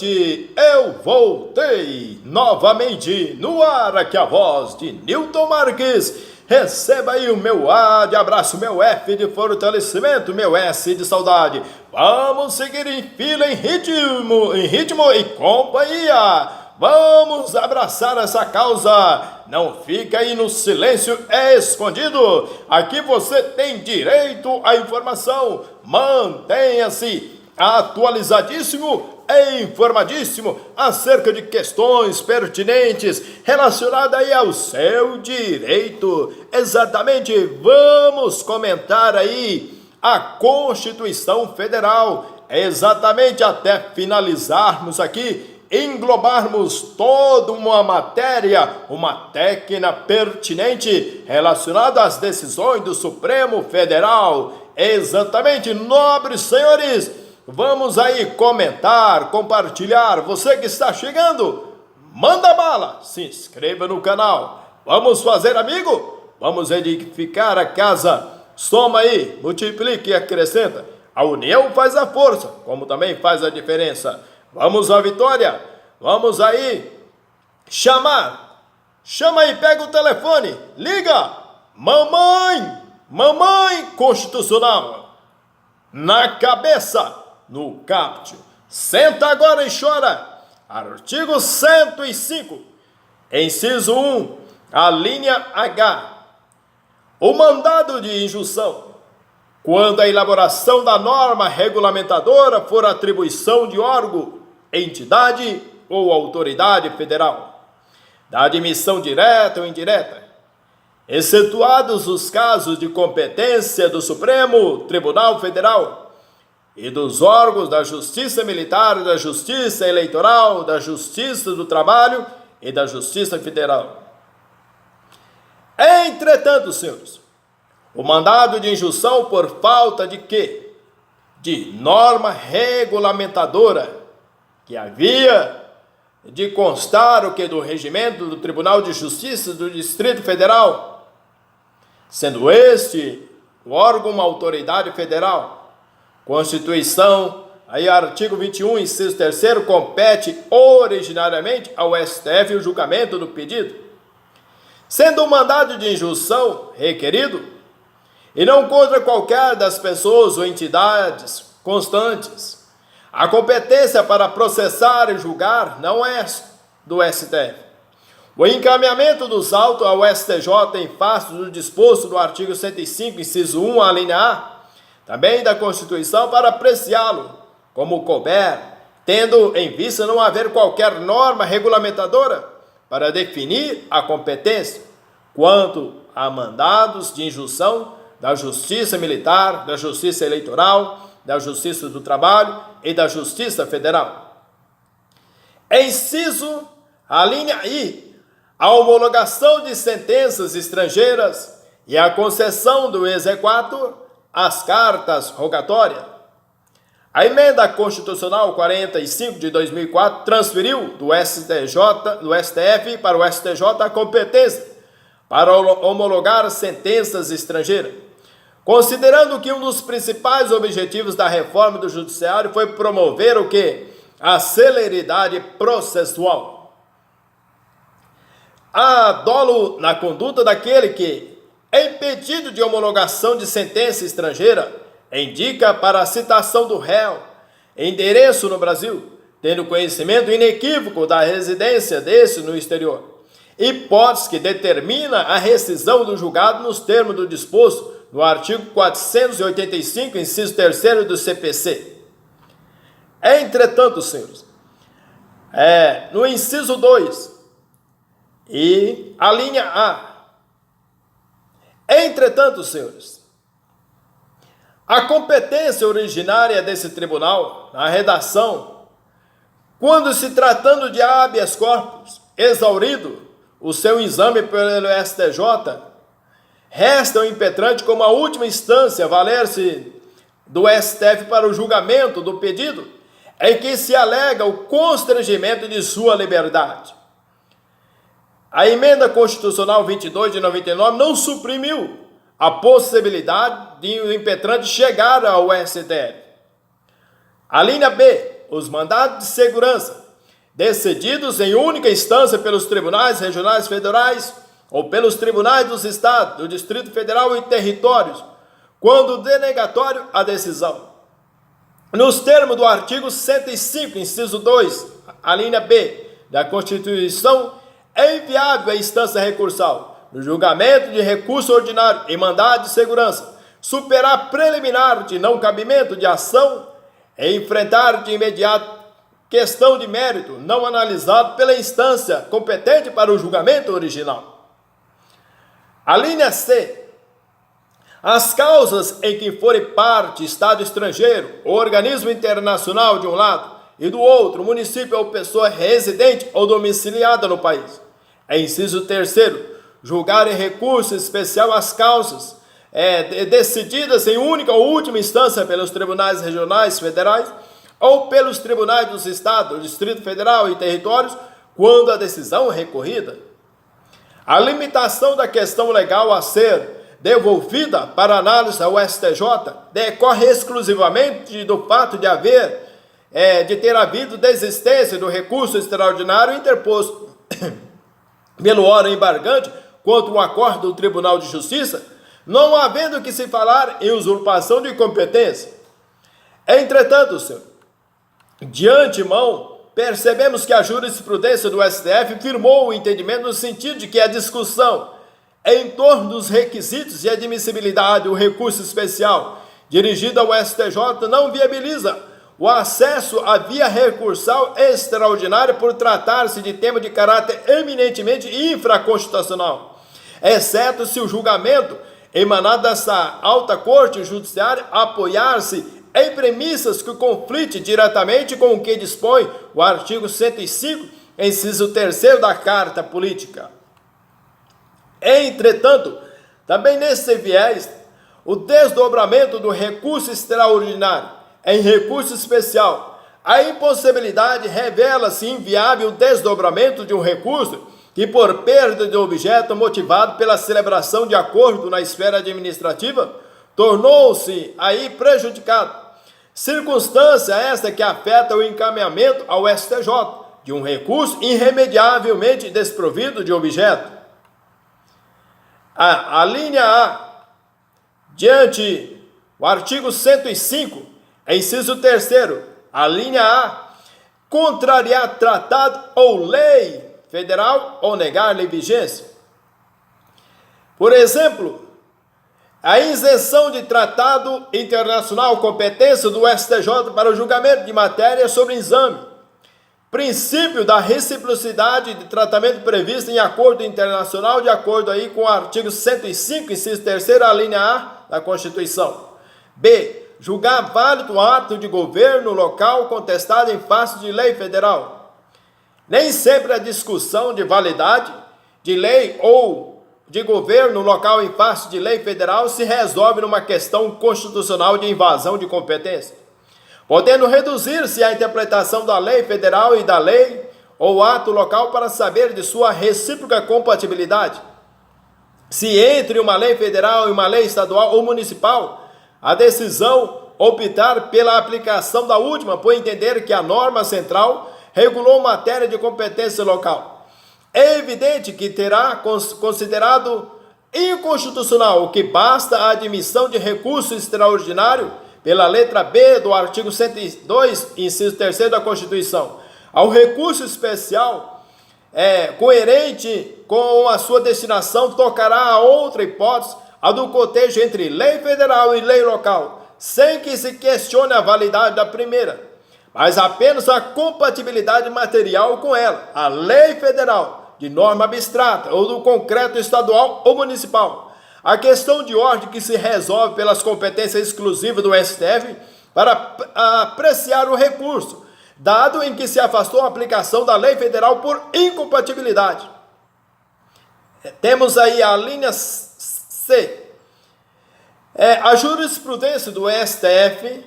noite, eu voltei novamente no ar, aqui a voz de Newton Marques. Receba aí o meu A de abraço, meu F de fortalecimento, meu S de saudade. Vamos seguir em fila, em ritmo e companhia. Vamos abraçar essa causa. Não fica aí no silêncio escondido. Aqui você tem direito à informação. Mantenha-se atualizadíssimo e informadíssimo acerca de questões pertinentes relacionadas aí ao seu direito. Exatamente, vamos comentar aí a Constituição Federal, exatamente até finalizarmos aqui, englobarmos toda uma matéria, uma técnica pertinente relacionada às decisões do Supremo Federal. Exatamente, nobres senhores, vamos aí comentar, compartilhar. Você que está chegando, manda bala, se inscreva no canal. Vamos fazer amigo? Vamos edificar a casa. Soma aí, multiplique e acrescenta. A união faz a força, como também faz a diferença. Vamos à vitória. Vamos aí chamar. Chama aí, pega o telefone. Liga. Mamãe constitucional. Na cabeça, no caput. Senta agora e chora. Artigo 105, inciso 1, a linha H. O mandado de injunção, quando a elaboração da norma regulamentadora for atribuição de órgão, entidade ou autoridade federal, da admissão direta ou indireta, excetuados os casos de competência do Supremo Tribunal Federal e dos órgãos da Justiça Militar, da Justiça Eleitoral, da Justiça do Trabalho e da Justiça Federal. Entretanto, senhores, o mandado de injunção por falta de quê? De norma regulamentadora, que havia de constar o que do regimento do Tribunal de Justiça do Distrito Federal, sendo este o órgão uma autoridade federal. Constituição, aí artigo 21, inciso 3º, compete originariamente ao STF o julgamento do pedido, sendo o mandado de injunção requerido, e não contra qualquer das pessoas ou entidades constantes. A competência para processar e julgar não é do STF. O encaminhamento dos autos ao STJ em face do disposto no artigo 105, inciso 1, a linha A, também da Constituição, para apreciá-lo como couber, tendo em vista não haver qualquer norma regulamentadora para definir a competência quanto a mandados de injunção da Justiça Militar, da Justiça Eleitoral, da Justiça do Trabalho e da Justiça Federal. Inciso, a linha I, a homologação de sentenças estrangeiras e a concessão do exequatur às cartas rogatórias. A emenda constitucional 45 de 2004 transferiu do STF para o STJ a competência para homologar sentenças estrangeiras, considerando que um dos principais objetivos da reforma do judiciário foi promover o quê? A celeridade processual. Há dolo na conduta daquele que é impedido de homologação de sentença estrangeira, indica para a citação do réu, endereço no Brasil, tendo conhecimento inequívoco da residência desse no exterior, hipótese que determina a rescisão do julgado nos termos do disposto no artigo 485, inciso 3º do CPC. Entretanto, senhores, no inciso 2 e a linha A, entretanto, senhores, a competência originária desse tribunal, na redação, quando se tratando de habeas corpus, exaurido o seu exame pelo STJ, resta o impetrante como a última instância valer-se do STF para o julgamento do pedido em que se alega o constrangimento de sua liberdade. A emenda constitucional 22 de 99 não suprimiu a possibilidade de o impetrante chegar ao STF. A linha B, os mandados de segurança, decididos em única instância pelos tribunais regionais federais ou pelos tribunais dos estados, do Distrito Federal e territórios, quando denegatório a decisão. Nos termos do artigo 105, inciso 2, a linha B da Constituição, é inviável a instância recursal, no julgamento de recurso ordinário e mandado de segurança, superar preliminar de não cabimento de ação e enfrentar de imediato questão de mérito não analisado pela instância competente para o julgamento original. A linha C. As causas em que forem parte Estado estrangeiro ou organismo internacional de um lado e do outro município ou pessoa residente ou domiciliada no país. Inciso 3º. Julgar em recurso especial as causas decididas em única ou última instância pelos tribunais regionais federais ou pelos tribunais dos estados, Distrito Federal e territórios, quando a decisão é recorrida. A limitação da questão legal a ser devolvida para análise ao STJ decorre exclusivamente do fato de ter havido desistência do recurso extraordinário interposto pelo órgão embargante contra um acordo do Tribunal de Justiça, não havendo que se falar em usurpação de competência. Entretanto, senhor, de antemão, percebemos que a jurisprudência do STF firmou o entendimento no sentido de que a discussão em torno dos requisitos de admissibilidade do recurso especial dirigido ao STJ não viabiliza o acesso à via recursal extraordinária por tratar-se de tema de caráter eminentemente infraconstitucional, exceto se o julgamento emanado dessa alta corte judiciária apoiar-se em premissas que conflitem diretamente com o que dispõe o artigo 105, inciso 3º da Carta Política. Entretanto, também nesse viés, o desdobramento do recurso extraordinário em recurso especial, a impossibilidade revela-se inviável o desdobramento de um recurso que, por perda de objeto motivado pela celebração de acordo na esfera administrativa, tornou-se aí prejudicado. Circunstância esta que afeta o encaminhamento ao STJ de um recurso irremediavelmente desprovido de objeto. A linha A, diante o artigo 105, inciso 3º, a linha A, contrariar tratado ou lei federal ou negar-lhe vigência. Por exemplo, a isenção de tratado internacional, competência do STJ para o julgamento de matéria sobre exame, princípio da reciprocidade de tratamento previsto em acordo internacional, de acordo aí com o artigo 105, inciso 3º, a linha A da Constituição. B. Julgar válido o ato de governo local contestado em face de lei federal. Nem sempre a discussão de validade de lei ou de governo local em face de lei federal se resolve numa questão constitucional de invasão de competência, podendo reduzir-se à interpretação da lei federal e da lei ou ato local para saber de sua recíproca compatibilidade. Se entre uma lei federal e uma lei estadual ou municipal, a decisão optar pela aplicação da última, por entender que a norma central regulou matéria de competência local. É evidente que terá considerado inconstitucional o que basta a admissão de recurso extraordinário pela letra B do artigo 102, inciso 3º da Constituição, ao recurso especial coerente com a sua destinação, tocará a outra hipótese, a do cotejo entre lei federal e lei local, sem que se questione a validade da primeira, mas apenas a compatibilidade material com ela, a lei federal, de norma abstrata, ou do concreto estadual ou municipal. A questão de ordem que se resolve pelas competências exclusivas do STF para apreciar o recurso, dado em que se afastou a aplicação da lei federal por incompatibilidade. Temos aí a linha C. A jurisprudência do STF,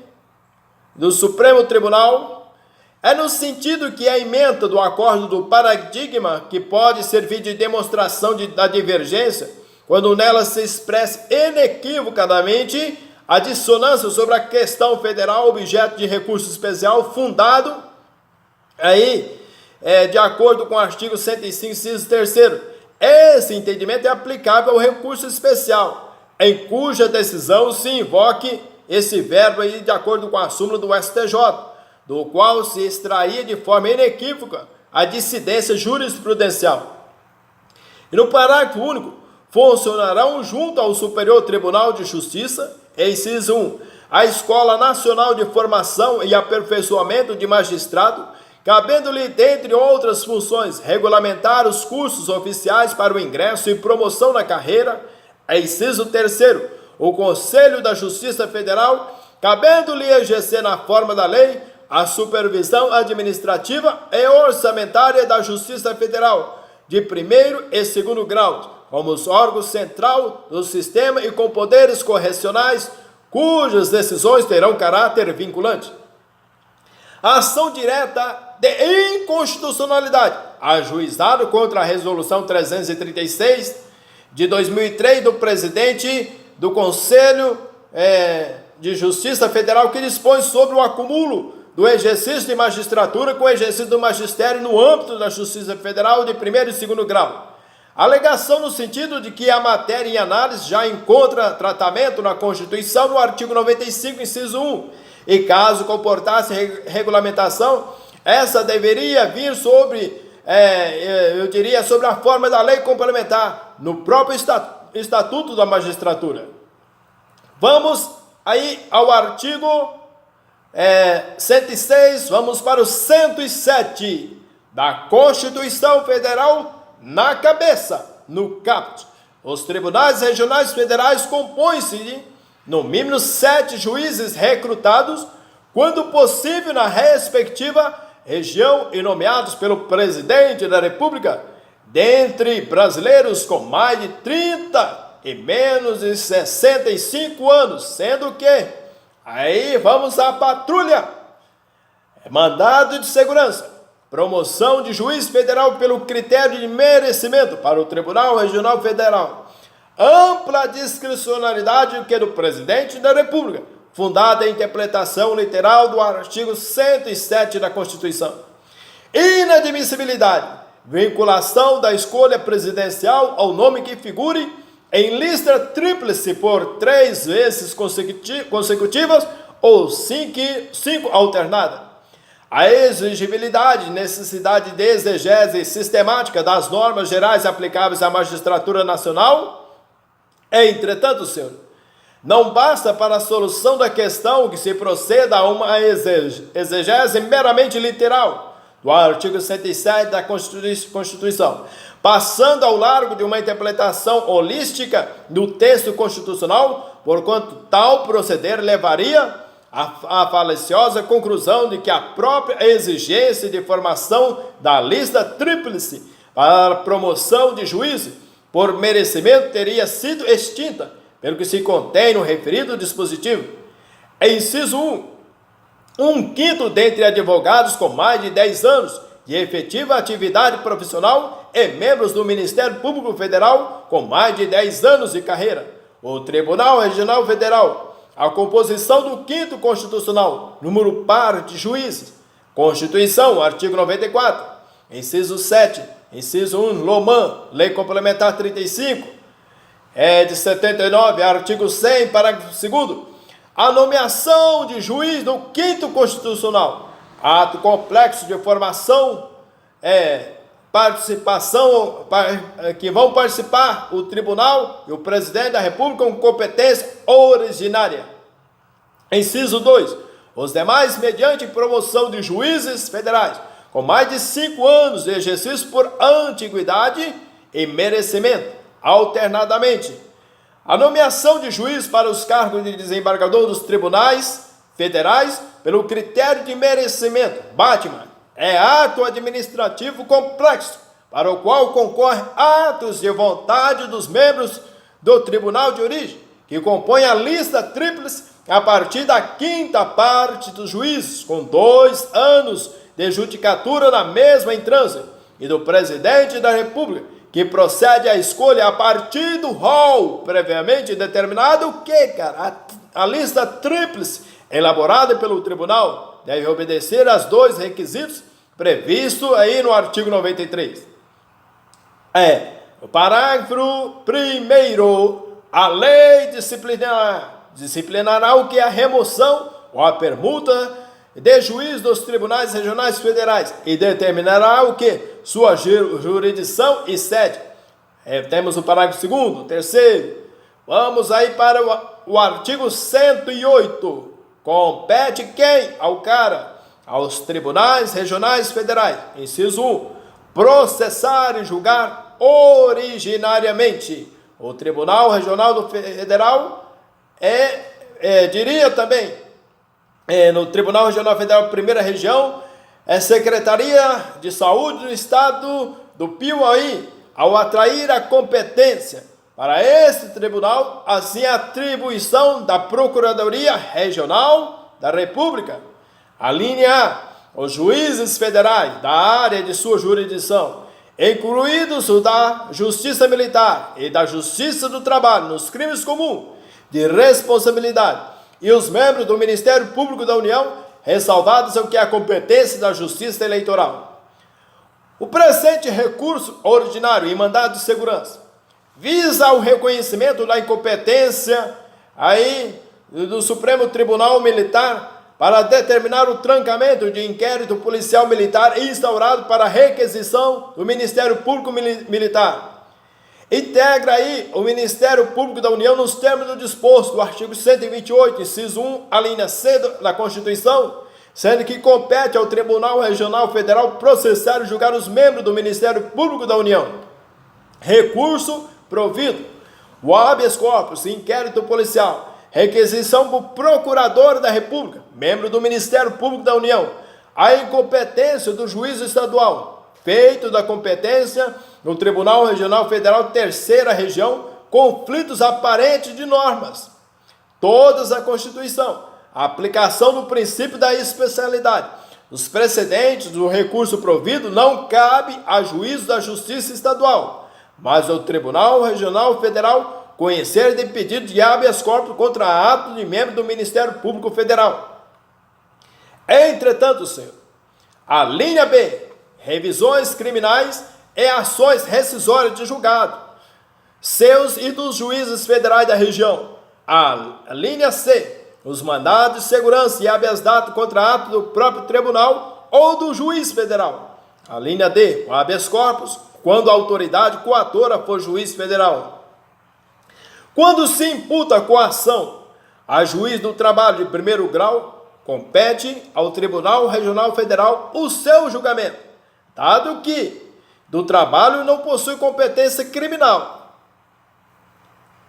do Supremo Tribunal, é no sentido que a ementa do acordo do paradigma, que pode servir de demonstração da divergência, quando nela se expressa inequivocadamente a dissonância sobre a questão federal objeto de recurso especial fundado aí, de acordo com o artigo 105, inciso 3º. Esse entendimento é aplicável ao recurso especial, em cuja decisão se invoque esse verbo aí de acordo com a súmula do STJ, do qual se extraía de forma inequívoca a dissidência jurisprudencial. E no parágrafo único, funcionarão junto ao Superior Tribunal de Justiça, inciso 1, a Escola Nacional de Formação e Aperfeiçoamento de Magistrado, cabendo-lhe, dentre outras funções, regulamentar os cursos oficiais para o ingresso e promoção na carreira, inciso 3º, o Conselho da Justiça Federal, cabendo-lhe exercer na forma da lei a supervisão administrativa e orçamentária da Justiça Federal, de primeiro e segundo graus, como os órgãos central do sistema e com poderes correcionais, cujas decisões terão caráter vinculante. A ação direta de inconstitucionalidade, ajuizado contra a Resolução 336 de 2003 do presidente do Conselho de Justiça Federal, que dispõe sobre o acúmulo do exercício de magistratura com o exercício do magistério no âmbito da Justiça Federal de primeiro e segundo grau. Alegação no sentido de que a matéria em análise já encontra tratamento na Constituição no artigo 95, inciso 1, e caso comportasse regulamentação, essa deveria vir sobre, sobre a forma da lei complementar, no próprio Estatuto da Magistratura. Vamos aí ao artigo 106, vamos para o 107 da Constituição Federal. Na cabeça, no caput, os tribunais regionais federais compõem-se de, no mínimo, 7 juízes recrutados, quando possível, na respectiva região e nomeados pelo presidente da República, dentre brasileiros com mais de 30 e menos de 65 anos, sendo que, aí vamos à patrulha, mandado de segurança, promoção de juiz federal pelo critério de merecimento para o Tribunal Regional Federal. Ampla discricionalidade que é do presidente da República, fundada em interpretação literal do artigo 107 da Constituição. Inadmissibilidade, vinculação da escolha presidencial ao nome que figure em lista tríplice por 3 vezes consecutivas ou 5 alternadas. A exigibilidade, necessidade de exegese sistemática das normas gerais aplicáveis à magistratura nacional. Entretanto, senhor, não basta para a solução da questão que se proceda a uma exegese meramente literal do artigo 107 da Constituição, passando ao largo de uma interpretação holística do texto constitucional, porquanto tal proceder levaria a falaciosa conclusão de que a própria exigência de formação da lista tríplice para a promoção de juízes por merecimento teria sido extinta, pelo que se contém no referido dispositivo. Inciso 1. 1/5 dentre advogados com mais de 10 anos de efetiva atividade profissional e membros do Ministério Público Federal com mais de 10 anos de carreira. O Tribunal Regional Federal, a composição do 5º Constitucional, número par de juízes. Constituição, artigo 94, inciso 7, inciso 1, Loman, Lei Complementar 35, de 79, artigo 100, parágrafo 2º. A nomeação de juiz no 5º Constitucional, ato complexo de formação, participação, que vão participar o tribunal e o presidente da República com competência originária. Inciso 2. Os demais mediante promoção de juízes federais com mais de 5 anos de exercício por antiguidade e merecimento, alternadamente. A nomeação de juiz para os cargos de desembargador dos tribunais federais pelo critério de merecimento, Batman, é ato administrativo complexo, para o qual concorrem atos de vontade dos membros do tribunal de origem, que compõem a lista tríplice a partir da 5ª parte dos juízes, com 2 anos de judicatura na mesma entrância, e do presidente da República, que procede à escolha a partir do rol previamente determinado, o que, cara? a lista tríplice elaborada pelo tribunal deve obedecer aos dois requisitos previstos aí no artigo 93. O parágrafo 1º, a lei disciplinará o que é a remoção ou a permuta de juiz dos tribunais regionais federais e determinará o que? Sua jurisdição e sede. Temos o parágrafo 2º, 3º. Vamos aí para o artigo 108. Compete quem? Aos tribunais regionais federais. Inciso 1. Processar e julgar originariamente. O Tribunal Regional do Federal diria também, no Tribunal Regional Federal Primeira Região, Secretaria de Saúde do Estado do Piauí, ao atrair a competência para este tribunal, assim a atribuição da Procuradoria Regional da República. A linha A, os juízes federais da área de sua jurisdição, incluídos o da Justiça Militar e da Justiça do Trabalho nos crimes comuns de responsabilidade, e os membros do Ministério Público da União, ressalvados o que é a competência da Justiça Eleitoral. O presente recurso ordinário e mandado de segurança visa o reconhecimento da incompetência do Supremo Tribunal Militar para determinar o trancamento de inquérito policial militar instaurado para requisição do Ministério Público Militar. Integra aí o Ministério Público da União nos termos do disposto do artigo 128, inciso 1, a linha C da Constituição, sendo que compete ao Tribunal Regional Federal processar e julgar os membros do Ministério Público da União. Recurso provido: o habeas corpus, inquérito policial, requisição por procurador da República, membro do Ministério Público da União, a incompetência do juízo estadual, feito da competência no Tribunal Regional Federal Terceira Região, conflitos aparentes de normas, todas a Constituição, a aplicação do princípio da especialidade. Os precedentes do recurso provido não cabe a juízo da Justiça Estadual, mas ao Tribunal Regional Federal conhecer de pedido de habeas corpus contra ato de membro do Ministério Público Federal. Entretanto, senhor, a linha B, revisões criminais e ações rescisórias de julgado, seus e dos juízes federais da região. A linha C, os mandados de segurança e habeas data contra ato do próprio tribunal ou do juiz federal. A linha D, o habeas corpus, quando a autoridade coatora for juiz federal. Quando se imputa coação a juiz do trabalho de primeiro grau, compete ao Tribunal Regional Federal o seu julgamento, dado que do trabalho não possui competência criminal.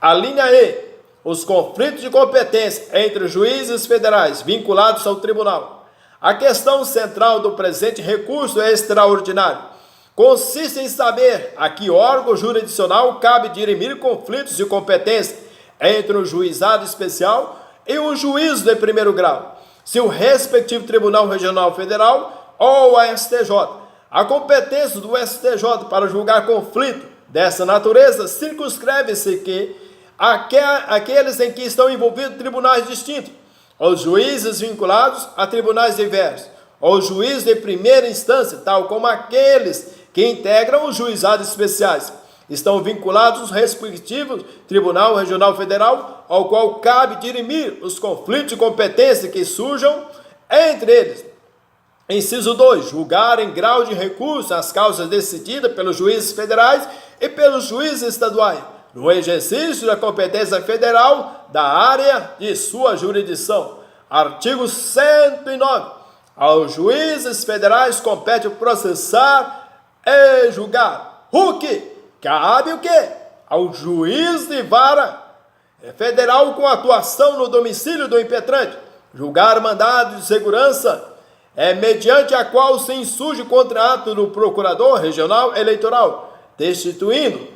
A linha E, os conflitos de competência entre juízes federais vinculados ao tribunal. A questão central do presente recurso extraordinário consiste em saber a que órgão jurisdicional cabe dirimir conflitos de competência entre o juizado especial e o juízo de primeiro grau, se o respectivo Tribunal Regional Federal ou a STJ. A competência do STJ para julgar conflito dessa natureza circunscreve-se que aqueles em que estão envolvidos tribunais distintos, os juízes vinculados a tribunais diversos, ou juízes de primeira instância, tal como aqueles que integram os juizados especiais, estão vinculados aos respectivos Tribunal Regional Federal, ao qual cabe dirimir os conflitos de competência que surjam entre eles. Inciso 2. Julgar em grau de recurso as causas decididas pelos juízes federais e pelos juízes estaduais, no exercício da competência federal da área de sua jurisdição. Artigo 109. Aos juízes federais compete processar e julgar. O que? Cabe o quê? Ao juiz de vara federal com atuação no domicílio do impetrante, julgar mandado de segurança mediante a qual se insurge contra ato do procurador regional eleitoral, destituindo.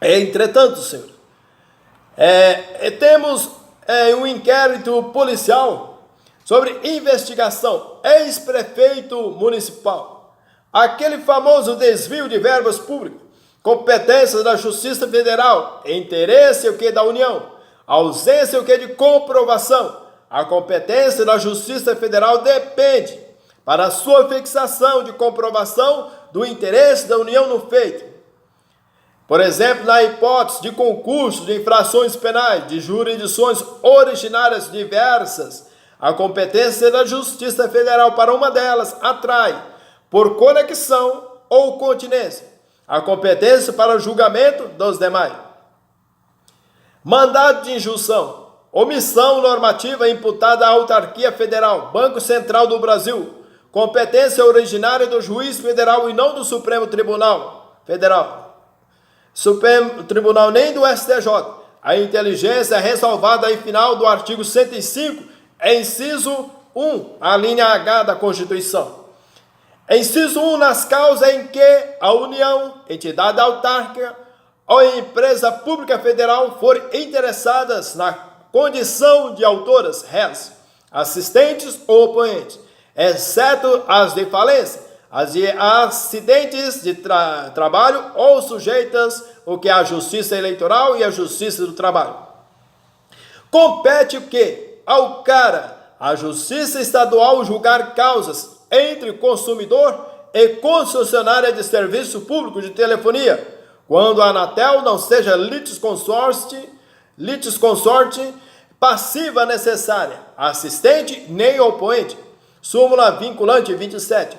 Entretanto, senhor, temos um inquérito policial sobre investigação, ex-prefeito municipal, aquele famoso desvio de verbas públicas, competências da Justiça Federal, interesse o que da União, ausência o que de comprovação. A competência da Justiça Federal depende, para sua fixação de comprovação, do interesse da União no feito. Por exemplo, na hipótese de concurso de infrações penais de jurisdições originárias diversas, a competência da Justiça Federal para uma delas atrai, por conexão ou continência, a competência para o julgamento dos demais. Mandado de injunção, omissão normativa imputada à autarquia federal, Banco Central do Brasil, competência originária do juiz federal e não do Supremo Tribunal Federal. Supremo Tribunal nem do STJ. A inteligência é ressalvada em final do artigo 105, inciso 1, a linha H da Constituição. Inciso 1, nas causas em que a União, entidade autárquica ou empresa pública federal forem interessadas na condição de autoras, réis, assistentes ou oponentes, exceto as de falência, as de acidentes de trabalho ou sujeitas o que a Justiça Eleitoral e a Justiça do Trabalho. Compete o que? Ao CARA, a Justiça Estadual, julgar causas entre consumidor e concessionária de serviço público de telefonia, quando a Anatel não seja litisconsorte passiva necessária, assistente nem oponente. Súmula vinculante 27.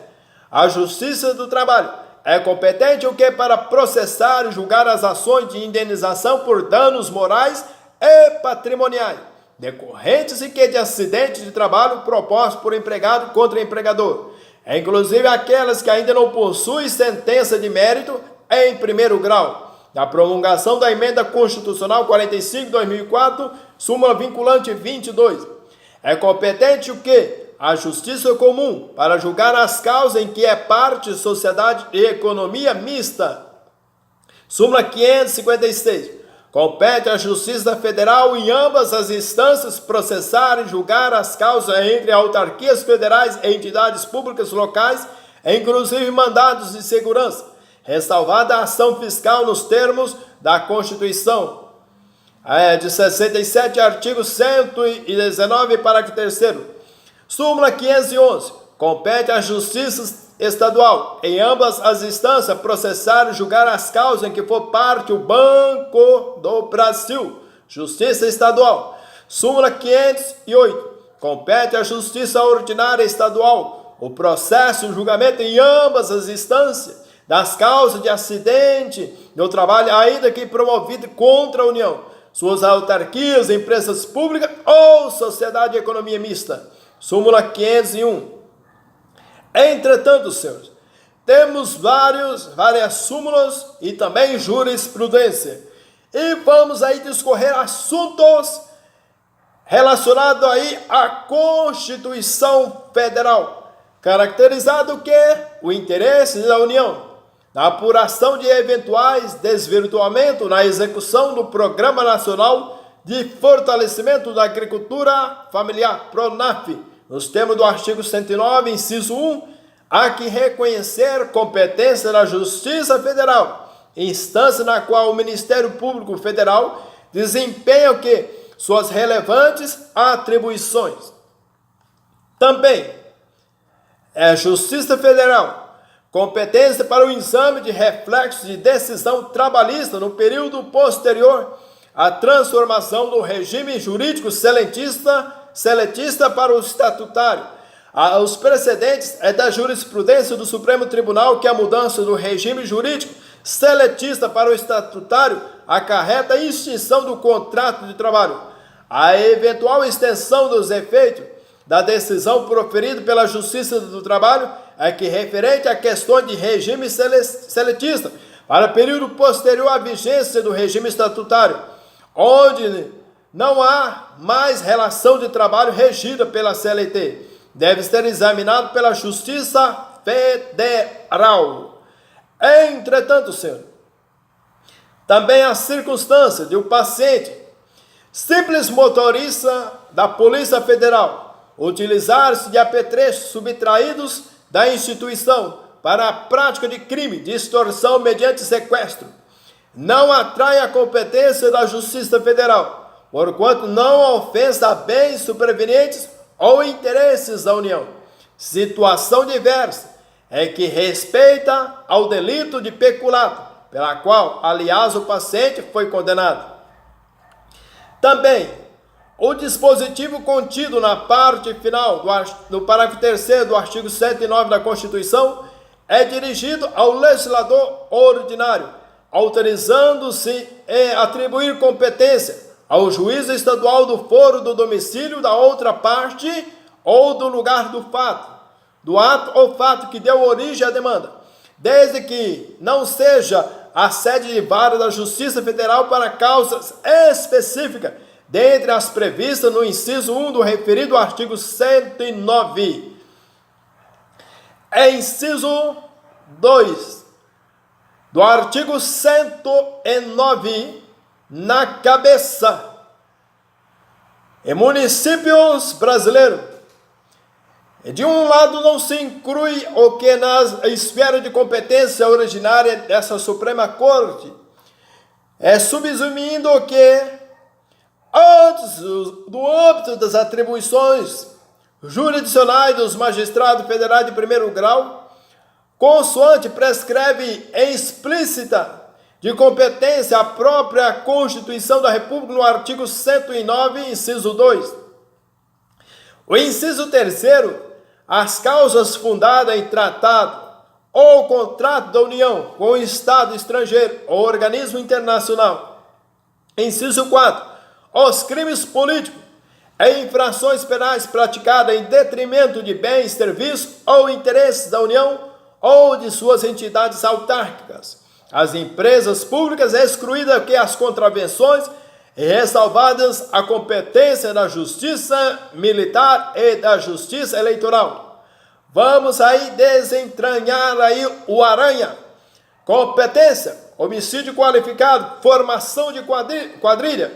A Justiça do Trabalho é competente o que para processar e julgar as ações de indenização por danos morais e patrimoniais, decorrentes e que de acidente de trabalho proposto por empregado contra empregador, inclusive aquelas que ainda não possuem sentença de mérito em primeiro grau, da promulgação da Emenda Constitucional 45/2004, súmula vinculante 22. É competente o que? A Justiça Comum, para julgar as causas em que é parte sociedade e economia mista. Súmula 556. Compete à Justiça Federal em ambas as instâncias processar e julgar as causas entre autarquias federais e entidades públicas locais, inclusive mandados de segurança, ressalvada a ação fiscal nos termos da Constituição. De 67, artigo 119, parágrafo 3º. Súmula 511. Compete à Justiça Estadual, em ambas as instâncias, processar e julgar as causas em que for parte o Banco do Brasil. Justiça Estadual. Súmula 508. Compete à Justiça Ordinária Estadual o processo e o julgamento em ambas as instâncias das causas de acidente do trabalho, ainda que promovido contra a União, suas autarquias, empresas públicas ou sociedade de economia mista. Súmula 501. Entretanto, senhores, temos várias súmulas e também jurisprudência. E vamos aí discorrer assuntos relacionados aí à Constituição Federal, caracterizado o que? O interesse da União, na apuração de eventuais desvirtuamentos na execução do Programa Nacional de Fortalecimento da Agricultura Familiar, PRONAF, nos termos do artigo 109, inciso 1, há que reconhecer competência da Justiça Federal, instância na qual o Ministério Público Federal desempenha o que? Suas relevantes atribuições. Também é Justiça Federal, competência para o exame de reflexos de decisão trabalhista no período posterior à transformação do regime jurídico seletista para o estatutário. Os precedentes é da jurisprudência do Supremo Tribunal que a mudança do regime jurídico seletista para o estatutário acarreta a extinção do contrato de trabalho. A eventual extensão dos efeitos da decisão proferida pela Justiça do Trabalho é que referente a questões de regime seletista para período posterior à vigência do regime estatutário, onde não há mais relação de trabalho regida pela CLT, deve ser examinado pela Justiça Federal. Entretanto, senhor, também a circunstância de o paciente, simples motorista da Polícia Federal, utilizar-se de apetrechos subtraídos da instituição para a prática de crime de extorsão mediante sequestro, não atrai a competência da Justiça Federal, porquanto não ofensa a bens supervenientes ou interesses da União. Situação diversa é que respeita ao delito de peculato, pela qual, aliás, o paciente foi condenado. Também, o dispositivo contido na parte final do parágrafo 3º do artigo 109 da Constituição é dirigido ao legislador ordinário, autorizando-se a atribuir competência ao juiz estadual do foro do domicílio da outra parte ou do lugar do fato, do ato ou fato que deu origem à demanda, desde que não seja a sede de vara da Justiça Federal para causas específicas, dentre as previstas no inciso 1 do referido artigo 109. Inciso 2 do artigo 109, na cabeça, em municípios brasileiros, de um lado não se inclui o que na esfera de competência originária dessa Suprema Corte, subsumindo o que, antes do âmbito das atribuições jurisdicionais dos magistrados federais de primeiro grau, consoante prescreve explícita de competência a própria Constituição da República no artigo 109, inciso 2. O inciso 3º, as causas fundadas em tratado ou contrato da União com o Estado estrangeiro ou organismo internacional. Inciso 4, os crimes políticos e infrações penais praticadas em detrimento de bens, serviços ou interesses da União ou de suas entidades autárquicas, as empresas públicas excluídas que as contravenções e ressalvadas a competência da Justiça Militar e da Justiça Eleitoral. Vamos aí desentranhar aí o aranha. Competência, homicídio qualificado, formação de quadrilha,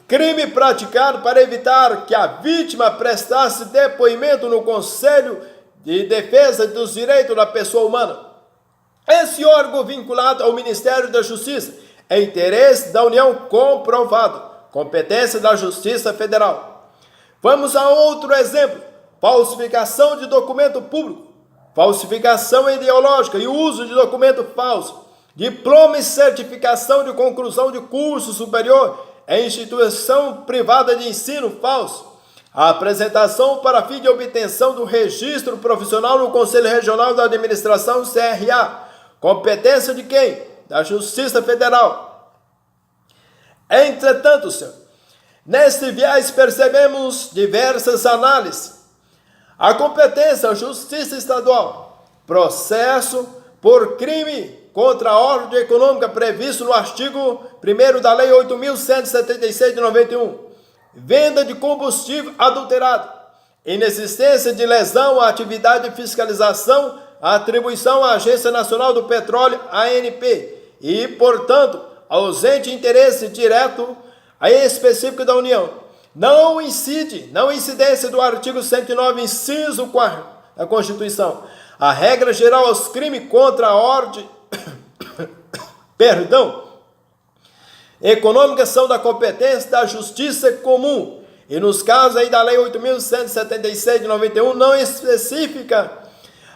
crime praticado para evitar que a vítima prestasse depoimento no Conselho de Defesa dos Direitos da Pessoa Humana. Esse órgão vinculado ao Ministério da Justiça é interesse da União comprovado, competência da Justiça Federal. Vamos a outro exemplo: falsificação de documento público, falsificação ideológica e uso de documento falso, diploma e certificação de conclusão de curso superior em instituição privada de ensino falso, a apresentação para fim de obtenção do registro profissional no Conselho Regional da Administração CRA, competência de quem? Da Justiça Federal. Entretanto, senhor, neste viés percebemos diversas análises. A competência da Justiça Estadual, processo por crime contra a ordem econômica previsto no artigo 1º da Lei 8.176 de 91, venda de combustível adulterado, inexistência de lesão à atividade de fiscalização, atribuição à Agência Nacional do Petróleo, ANP, e, portanto, ausente interesse direto e específico da União. Não incidência do artigo 109, inciso 4 da Constituição. A regra geral aos crimes contra a ordem econômica são da competência da Justiça Comum, e nos casos aí da Lei 8.176 de 91 não especifica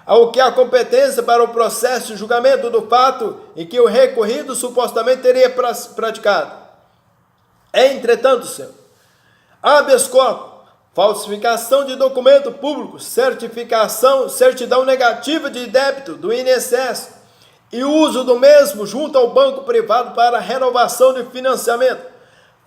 o que a competência para o processo de julgamento do fato em que o recorrido supostamente teria praticado. Entretanto, senhor, habeas corpus, falsificação de documento público, certidão negativa de débito do INSS e uso do mesmo junto ao banco privado para renovação de financiamento,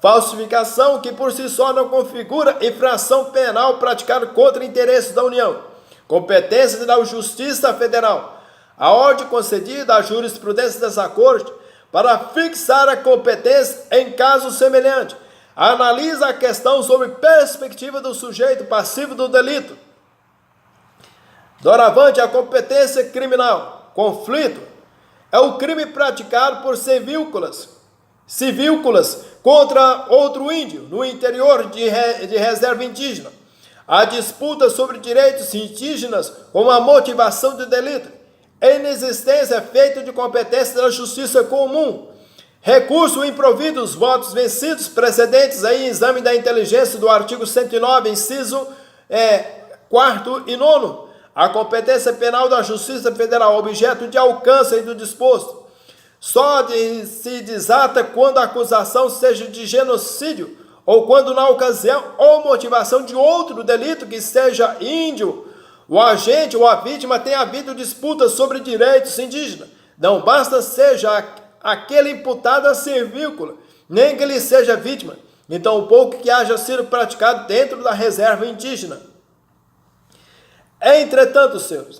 falsificação que por si só não configura infração penal praticada contra interesses da União, competência da Justiça Federal, a ordem concedida à jurisprudência dessa Corte para fixar a competência em caso semelhante, analisa a questão sob perspectiva do sujeito passivo do delito. Doravante, a competência criminal, conflito, é o crime praticado por civícolas contra outro índio no interior de reserva indígena. A disputa sobre direitos indígenas como a motivação do delito. A inexistência é feita de competência da Justiça Comum. Recurso improvido os votos vencidos precedentes aí em exame da inteligência do artigo 109, inciso 4º e 9º. A competência penal da Justiça Federal, objeto de alcance aí do disposto, só se desata quando a acusação seja de genocídio ou quando na ocasião ou motivação de outro delito que seja índio, o agente ou a vítima tenha havido disputa sobre direitos indígenas. Não basta seja aquele imputado a servícola, nem que ele seja vítima, então pouco que haja sido praticado dentro da reserva indígena. Entretanto, senhores,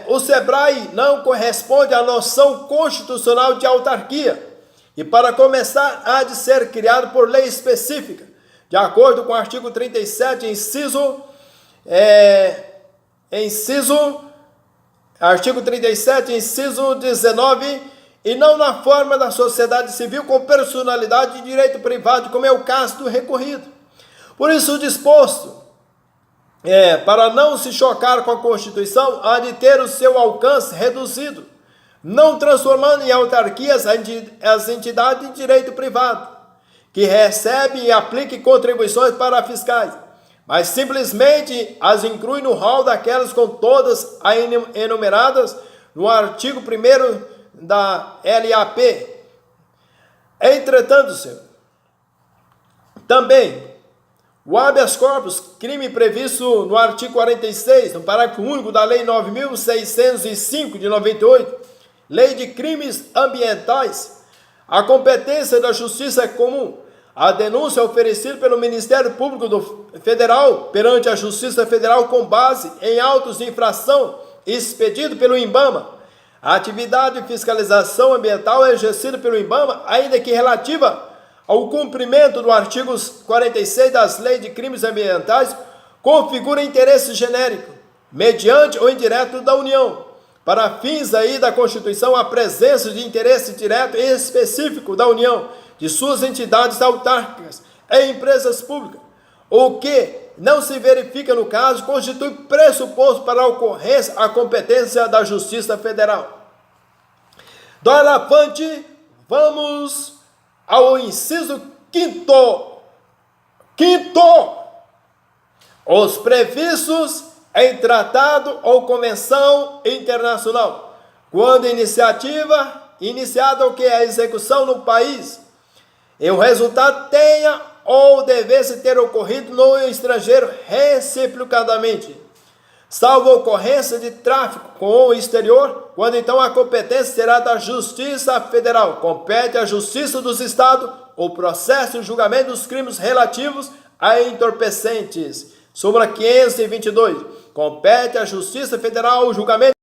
o SEBRAE não corresponde à noção constitucional de autarquia e, para começar, há de ser criado por lei específica, de acordo com o artigo 37, artigo 37, inciso 19, e não na forma da sociedade civil com personalidade de direito privado, como é o caso do recorrido. Por isso, o disposto, para não se chocar com a Constituição, há de ter o seu alcance reduzido, não transformando em autarquias as entidades de direito privado, que recebem e aplicam contribuições para fiscais, mas simplesmente as inclui no rol daquelas com todas enumeradas no artigo 1º da LAP. Entretanto, senhor, também o habeas corpus, crime previsto no artigo 46, no parágrafo único da Lei 9.605 de 98, Lei de Crimes Ambientais, a competência da Justiça Comum, a denúncia oferecida pelo Ministério Público Federal perante a Justiça Federal com base em autos de infração expedido pelo IBAMA, a atividade de fiscalização ambiental é exercida pelo IBAMA, ainda que relativa ao cumprimento do artigo 46 das Leis de Crimes Ambientais, configura interesse genérico, mediante ou indireto da União. Para fins aí da Constituição, a presença de interesse direto e específico da União, de suas entidades autárquicas e empresas públicas, o que não se verifica no caso, constitui pressuposto para a ocorrência a competência da Justiça Federal. Doravante, vamos ao inciso 5º. Os previstos em tratado ou convenção internacional, quando iniciada o que é a execução no país, e o resultado tenha ou devesse ter ocorrido no estrangeiro reciprocadamente, salvo ocorrência de tráfico com o exterior, quando então a competência será da Justiça Federal. Compete à Justiça dos Estados o processo e julgamento dos crimes relativos a entorpecentes. Súmula 522. Compete à Justiça Federal o julgamento